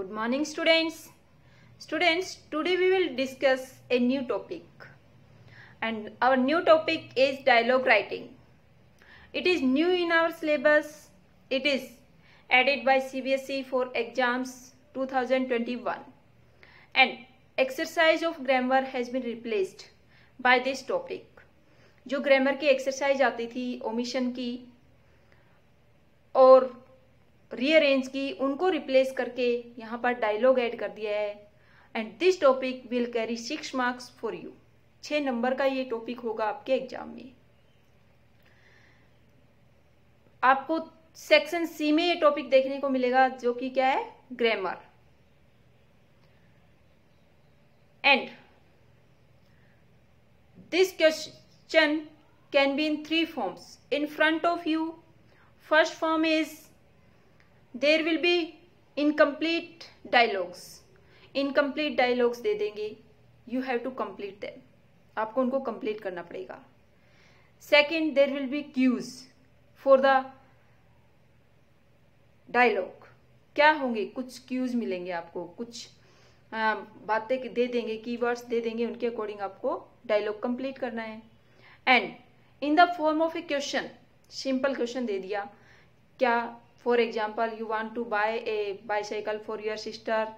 Good morning, students. Students, today we will discuss a new topic, and our new topic is dialogue writing. It is new in our syllabus. It is added by CBSE for exams 2021, and exercise of grammar has been replaced by this topic. जो grammar की exercise आती थी omission की और rearrange की, उनको replace करके यहाँ पर डायलॉग ऐड कर दिया है. And this topic will carry 6 marks for you. 6 number का ये टॉपिक होगा आपके एग्जाम में. आपको सेक्शन सी में ये टॉपिक देखने को मिलेगा जो कि क्या है, grammar. And this question can be in 3 forms in front of you. First form is there will be incomplete dialogues. Incomplete dialogues दे देंगे. You have to complete them. आपको उनको complete करना पड़ेगा. Second, there will be cues for the dialogue. क्या होंगे, कुछ cues मिलेंगे आपको, कुछ बातें दे देंगे, keywords दे देंगे, उनके अकॉर्डिंग आपको dialogue complete करना है. And in the form of a question, simple question दे दिया. क्या, for example, you want to buy a bicycle for your sister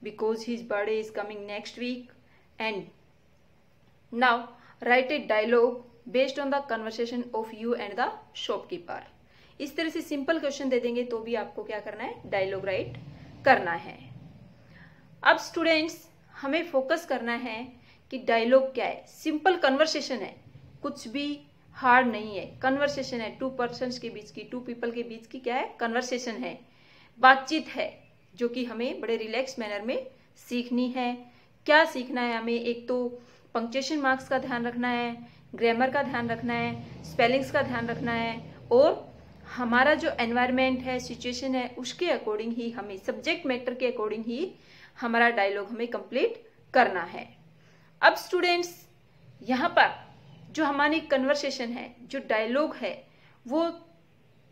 because his birthday is coming next week, and now write a dialogue based on the conversation of you and the shopkeeper. इस तरह से simple question दे देंगे तो भी आपको क्या करना है, डायलॉग राइट करना है. अब स्टूडेंट्स, हमें फोकस करना है कि डायलॉग क्या है. सिंपल कन्वर्सेशन है, कुछ भी हार्ड नहीं है. कन्वर्सेशन है, 2 पर्सन्स के बीच की, 2 पीपल के बीच की क्या है, कन्वर्सेशन है, बातचीत है, जो कि हमें बड़े रिलैक्स मैनर में सीखनी है. क्या सीखना है हमें, एक तो पंक्चुएशन मार्क्स का ध्यान रखना है, ग्रामर का ध्यान रखना है, स्पेलिंग्स का ध्यान रखना है, और हमारा जो एनवायरमेंट है, सिचुएशन है, उसके अकॉर्डिंग ही हमें, सब्जेक्ट मैटर के अकॉर्डिंग ही हमारा डायलॉग हमें कंप्लीट करना है. अब स्टूडेंट्स, यहाँ पर जो हमारी कन्वर्सेशन है, जो डायलॉग है, वो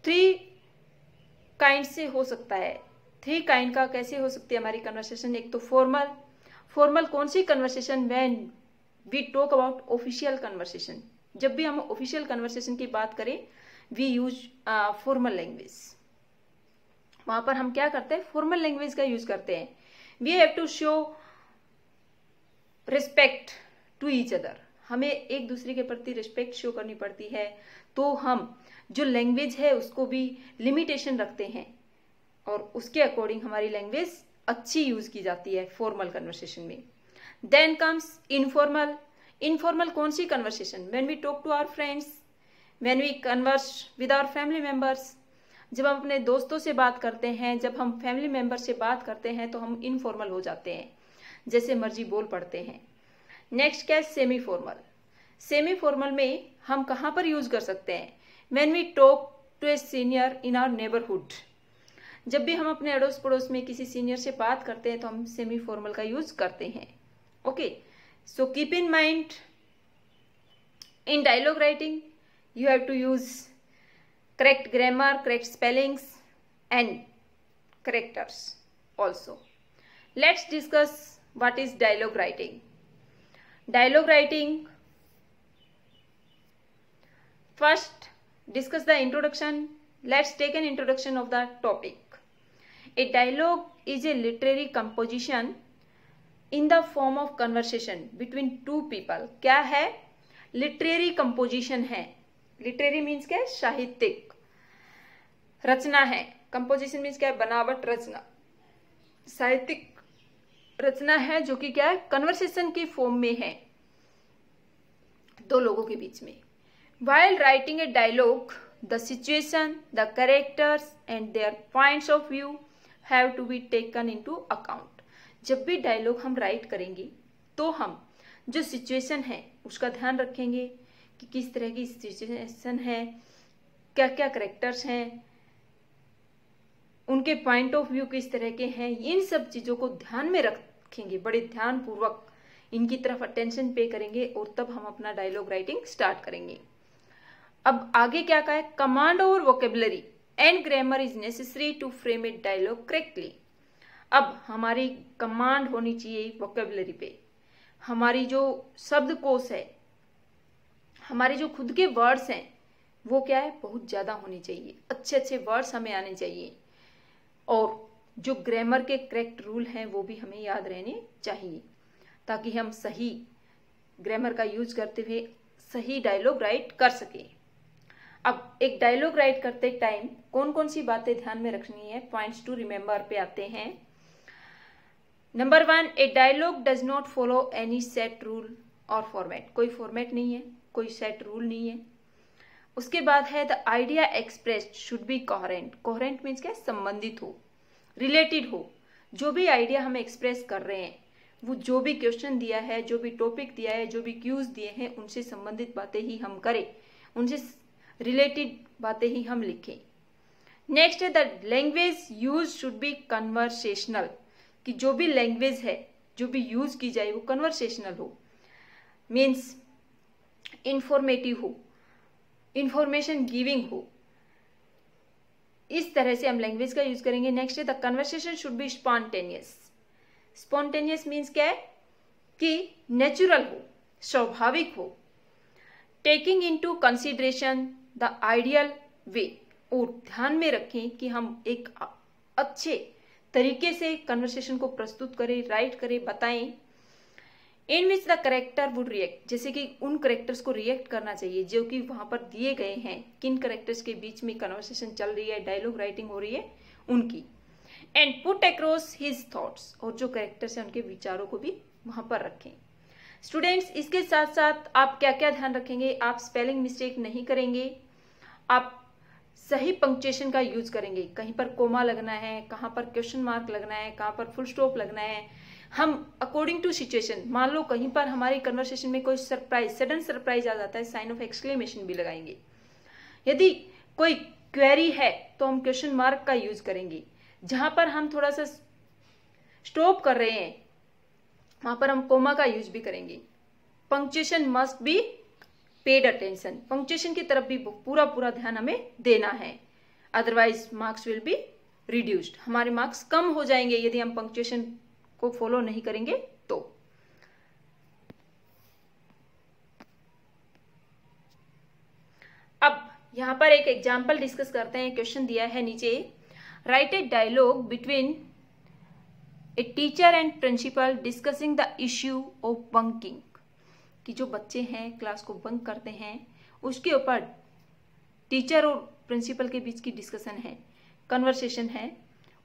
3 काइंड से हो सकता है. 3 काइंड का कैसे हो सकती है हमारी कन्वर्सेशन. एक तो फॉर्मल. फॉर्मल कौन सी conversation, when we talk about official conversation. जब भी हम ऑफिशियल कन्वर्सेशन की बात करें, वी यूज फॉर्मल लैंग्वेज. वहां पर हम क्या करते हैं, फॉर्मल लैंग्वेज का यूज करते हैं. We have to show respect to each other. हमें एक दूसरे के प्रति रिस्पेक्ट शो करनी पड़ती है, तो हम जो लैंग्वेज है उसको भी लिमिटेशन रखते हैं और उसके अकॉर्डिंग हमारी लैंग्वेज अच्छी यूज की जाती है फॉर्मल कन्वर्सेशन में. Then comes informal. इनफॉर्मल कौन सी conversation, when we talk to our friends, when we converse with our family members. जब हम अपने दोस्तों से बात करते हैं, जब हम फैमिली मेंबर से बात करते हैं, तो हम इनफॉर्मल हो जाते हैं, जैसे मर्जी बोल पड़ते हैं. नेक्स्ट क्या है, सेमी फॉर्मल. सेमी फॉर्मल में हम कहाँ पर यूज कर सकते हैं, when we talk to a senior in our neighbourhood. जब भी हम अपने अड़ोस पड़ोस में किसी सीनियर से बात करते हैं तो हम सेमी फॉर्मल का यूज करते हैं. Okay, so keep in mind, in dialogue writing you have to use correct grammar, correct spellings and characters also. Let's discuss what is dialogue writing. Dialogue writing. First, discuss the introduction. Let's take an introduction of the topic. A dialogue is a literary composition in the form of conversation between 2 people. क्या है, literary composition है. Literary means क्या है, साहित्यिक रचना है. Composition means क्या है, बनावट, रचना. साहित्यिक रचना है जो कि क्या है, कन्वर्सेशन की फॉर्म में है, 2 लोगों के बीच में. While writing a dialogue, the situation, the characters and their points of view have to be taken into account. जब भी डायलॉग हम राइट करेंगे तो हम जो सिचुएशन है उसका ध्यान रखेंगे कि किस तरह की सिचुएशन है, क्या क्या करेक्टर्स हैं, उनके पॉइंट ऑफ व्यू किस तरह के हैं. इन सब चीजों को ध्यान में रखेंगे, बड़े ध्यान पूर्वक इनकी तरफ अटेंशन पे करेंगे और तब हम अपना डायलॉग राइटिंग स्टार्ट करेंगे. अब आगे क्या कहा है, command over vocabulary and grammar is necessary to frame a dialogue correctly. अब हमारी कमांड होनी चाहिए वोकेबुलरी पे। हमारी जो शब्दकोश है, हमारे जो खुद के वर्ड्स हैं, वो क्या है, बहुत ज़्यादा होनी चाहिए। अच्छे अच्छे वर्ड्स हमें आने चाहिए और जो ग्रामर के करेक्ट रूल हैं वो भी हमें याद रहने चाहिए, ताकि हम सही ग्रामर का यूज करते हुए सही डायलॉग राइट कर सकें। अब एक डायलॉग राइट करते टाइम कौन कौन सी बातें ध्यान में रखनी है, पॉइंट्स टू रिमेंबर पे आते हैं। Number 1, a dialogue does not follow any set rule और फॉर्मेट। कोई फॉर्मेट नहीं है, कोई सेट रूल नहीं है। उसके बाद है the idea expressed should be coherent. Coherent means क्या, संबंधित हो, रिलेटेड हो। जो भी आइडिया हम एक्सप्रेस कर रहे हैं, वो जो भी क्वेश्चन दिया है, जो भी टॉपिक दिया है, जो भी क्यूज दिए हैं, उनसे संबंधित बातें ही हम करें, उनसे रिलेटेड बातें ही हम लिखें। नेक्स्ट है the language use should be conversational, कि जो भी लैंग्वेज है, जो भी यूज की जाए वो कन्वर्सेशनल हो, मीन्स इंफॉर्मेटिव हो, इंफॉर्मेशन गिविंग हो। इस तरह से हम लैंग्वेज का यूज करेंगे। नेक्स्ट है the conversation should be spontaneous. Spontaneous means क्या है कि नेचुरल हो, स्वाभाविक हो। Taking into consideration the ideal way, और ध्यान में रखें कि हम एक अच्छे तरीके से कन्वर्सेशन को प्रस्तुत करें, राइट करें, बताएं। In which the character would react, जैसे कि उन करेक्टर्स को रिएक्ट करना चाहिए जो कि वहां पर दिए गए हैं, किन करेक्टर्स के बीच में कन्वर्सेशन चल रही है, डायलॉग राइटिंग हो रही है, उनकी। And put across his thoughts, और जो करेक्टर्स हैं उनके विचारों को भी वहां पर रखें। स्टूडेंट्स, इसके साथ साथ आप क्या क्या ध्यान रखेंगे, आप स्पेलिंग मिस्टेक नहीं करेंगे, आप सही पंक्चुएशन का यूज करेंगे। कहीं पर कोमा लगना है, कहाँ पर क्वेश्चन मार्क लगना है, कहाँ पर फुल स्टॉप लगना है, हम अकॉर्डिंग टू सिचुएशन, मान लो कहीं पर हमारी कन्वर्सेशन में कोई सरप्राइज, सडन सरप्राइज आ जाता है, साइन ऑफ एक्सक्लेमेशन भी लगाएंगे। यदि कोई क्वेरी है तो हम क्वेश्चन मार्क का यूज करेंगे। जहां पर हम थोड़ा सा स्टॉप कर रहे हैं वहां पर हम कोमा का यूज भी करेंगे। Punctuation must be paid attention, punctuation की तरफ भी पूरा पूरा ध्यान हमें देना है, otherwise marks will be reduced. हमारे मार्क्स कम हो जाएंगे यदि हम पंक्चुएशन को फॉलो नहीं करेंगे तो। अब यहां पर एक एग्जाम्पल डिस्कस करते हैं। क्वेश्चन दिया है नीचे, write a dialogue between a teacher and principal discussing the issue of bunking, कि जो बच्चे हैं क्लास को बंक करते हैं उसके ऊपर टीचर और प्रिंसिपल के बीच की डिस्कशन है, कन्वर्सेशन है,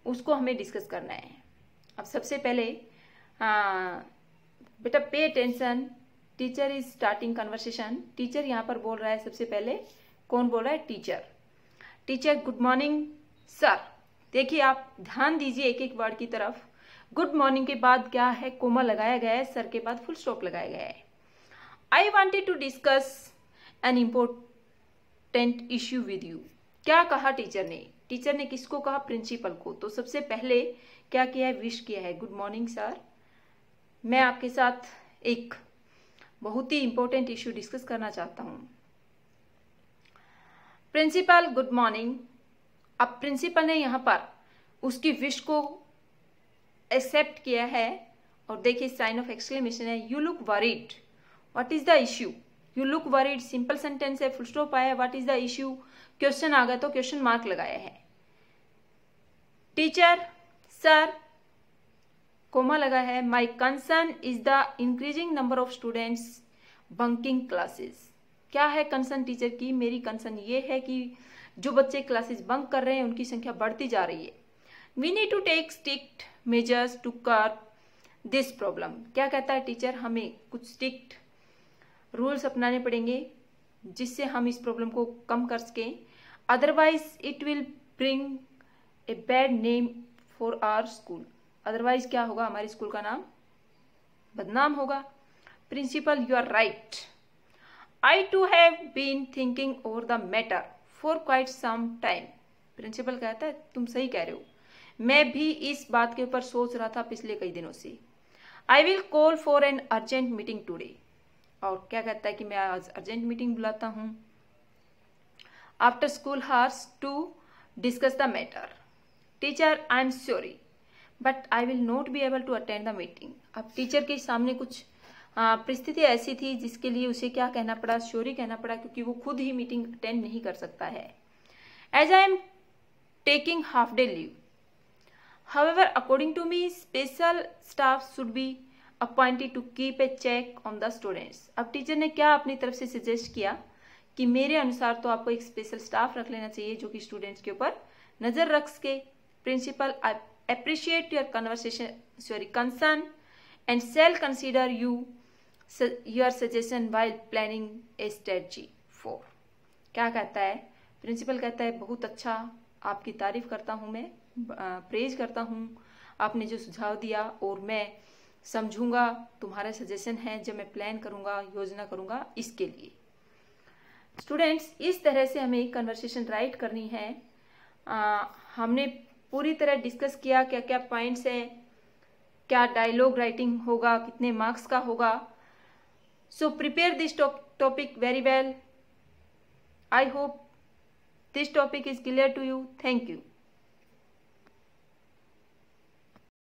उसको हमें डिस्कस करना है। अब सबसे पहले बेटा pay attention, teacher is starting conversation. Teacher यहाँ पर बोल रहा है सबसे पहले, कौन बोल रहा है, teacher. Teacher, good morning sir. देखिए आप ध्यान दीजिए एक एक वर्ड की तरफ। गुड मॉर्निंग के बाद क्या है, कोमा लगाया गया है, सर के बाद फुल स्टॉप लगाया गया है। I wanted to discuss an important issue with you. क्या कहा टीचर ने, टीचर ने किसको कहा, प्रिंसिपल को। तो सबसे पहले क्या किया है, विश किया है, गुड मॉर्निंग सर, मैं आपके साथ एक बहुत ही इंपॉर्टेंट इश्यू डिस्कस करना चाहता हूं। Principal, good morning. अब प्रिंसिपल ने यहां पर उसकी विश को एक्सेप्ट किया है और देखिए साइन ऑफ एक्सक्लेमेशन है, you look worried, what is the issue. You look worried simple sentence है, फुल स्टॉप आया, what is the issue, question आ गया तो क्वेश्चन मार्क लगाया है। टीचर, सर, कोमा लगा है, my concern is the increasing number of students bunking classes. क्या है कंसर्न टीचर की, मेरी कंसर्न ये है कि जो बच्चे क्लासेस बंक कर रहे हैं उनकी संख्या बढ़ती जा रही है। We need to take strict measures to curb this problem. क्या कहता है टीचर, हमें कुछ स्ट्रिक्ट रूल्स अपनाने पड़ेंगे जिससे हम इस प्रॉब्लम को कम कर सकें, otherwise it will bring a bad name for our school. Otherwise क्या होगा, हमारे स्कूल का नाम बदनाम होगा। Principal, you are right, I too have been thinking over the matter for quite some time. Principal कहता है तुम सही कह रहे हो, मैं भी इस बात के ऊपर सोच रहा था पिछले कई दिनों से। I will call for an urgent meeting today. और क्या कहता है कि मैं आज अर्जेंट मीटिंग बुलाता हूं after school hours to discuss the matter. Teacher, I am sorry but I will not be able to attend the meeting. अब टीचर के सामने कुछ परिस्थिति ऐसी थी जिसके लिए उसे क्या कहना पड़ा, सॉरी कहना पड़ा, क्योंकि वो खुद ही मीटिंग अटेंड नहीं कर सकता है। As I am taking half day leave, however according to me special staff should be appointed to keep a check on the students। अब टीचर ने क्या अपनी तरफ से सजेस्ट किया कि मेरे अनुसार तो आपको एक स्पेशल स्टाफ रख लेना चाहिए जो कि स्टूडेंट्स के ऊपर नजर रख सके। Principal I appreciate your concern and shall consider your suggestion while planning a strategy for. क्या कहता है प्रिंसिपल, कहता है बहुत अच्छा, आपकी तारीफ करता हूं, मैं प्रेज करता हूं आपने जो सुझाव दिया, और मैं समझूंगा तुम्हारा सजेशन है जब मैं प्लान करूंगा, योजना करूंगा इसके लिए। स्टूडेंट्स, इस तरह से हमें एक कन्वर्सेशन राइट करनी है। हमने पूरी तरह डिस्कस किया क्या क्या पॉइंट्स हैं, क्या डायलॉग राइटिंग होगा, कितने मार्क्स का होगा। So prepare this topic very well. I hope this topic is clear to you. Thank you.